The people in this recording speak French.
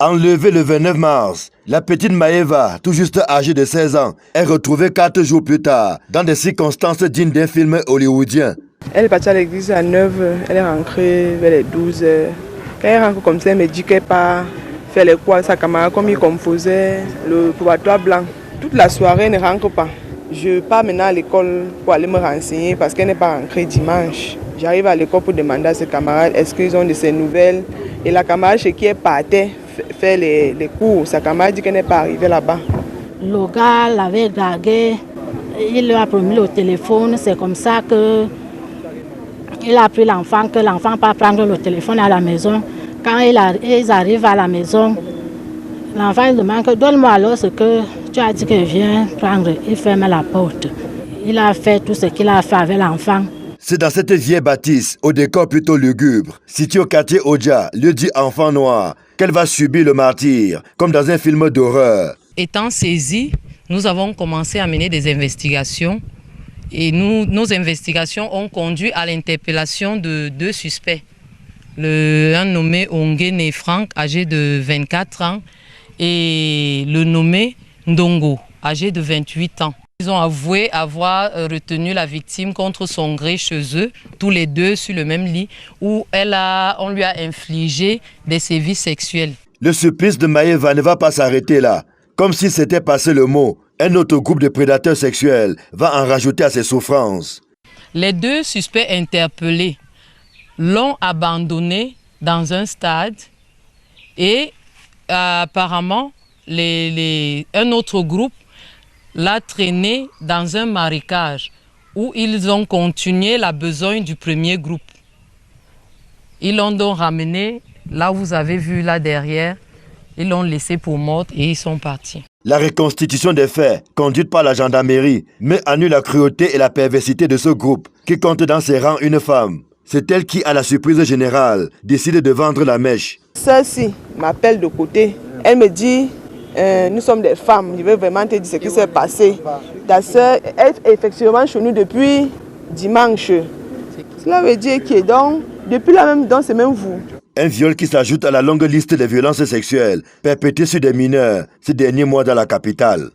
Enlevée le 29 mars, la petite Maeva, tout juste âgée de 16 ans, est retrouvée 4 jours plus tard, dans des circonstances dignes d'un film hollywoodien. Elle est partie à l'église à 9h, elle est rentrée vers les 12h. Quand elle rentre comme ça, elle me dit qu'elle part faire les cours à sa camarade comme il composait le probatoire blanc. Toute la soirée, elle ne rentre pas. Je pars maintenant à l'école pour aller me renseigner parce qu'elle n'est pas rentrée dimanche. J'arrive à l'école pour demander à ses camarades est-ce qu'ils ont de ses nouvelles. Et la camarade chez qui elle partait faire les cours, sa camarade dit qu'elle n'est pas arrivée là-bas. Le gars l'avait dragué, il lui a promis le téléphone, c'est comme ça qu'il a pris l'enfant, que l'enfant pas prendre le téléphone à la maison. Quand ils arrivent à la maison, l'enfant il demande que donne-moi alors ce que tu as dit que viens prendre. Il ferme la porte. Il a fait tout ce qu'il a fait avec l'enfant. C'est dans cette vieille bâtisse, au décor plutôt lugubre, située au quartier Oja, lieu dit enfant noir, qu'elle va subir le martyre, comme dans un film d'horreur. Étant saisis, nous avons commencé à mener des investigations et nos investigations ont conduit à l'interpellation de 2 suspects. Un nommé Ongene Frank, âgé de 24 ans, et le nommé Ndongo, âgé de 28 ans. Ils ont avoué avoir retenu la victime contre son gré chez eux, tous les deux sur le même lit, où on lui a infligé des sévices sexuels. Le supplice de Maeva ne va pas s'arrêter là. Comme si c'était passé le mot, un autre groupe de prédateurs sexuels va en rajouter à ses souffrances. Les 2 suspects interpellés l'ont abandonné dans un stade et apparemment un autre groupe l'a traîné dans un marécage où ils ont continué la besogne du premier groupe. Ils l'ont donc ramené là où vous avez vu là derrière, ils l'ont laissé pour morte et ils sont partis. La reconstitution des faits, conduite par la gendarmerie, met à nu la cruauté et la perversité de ce groupe qui compte dans ses rangs une femme. C'est elle qui, à la surprise générale, décide de vendre la mèche. Celle-ci m'appelle de côté. Elle me dit nous sommes des femmes, je veux vraiment te dire ce qui s'est passé. Ta soeur est effectivement chez nous depuis dimanche. Cela veut dire que donc, depuis là même, c'est même vous. Un viol qui s'ajoute à la longue liste des violences sexuelles perpétrées sur des mineurs ces derniers mois dans la capitale.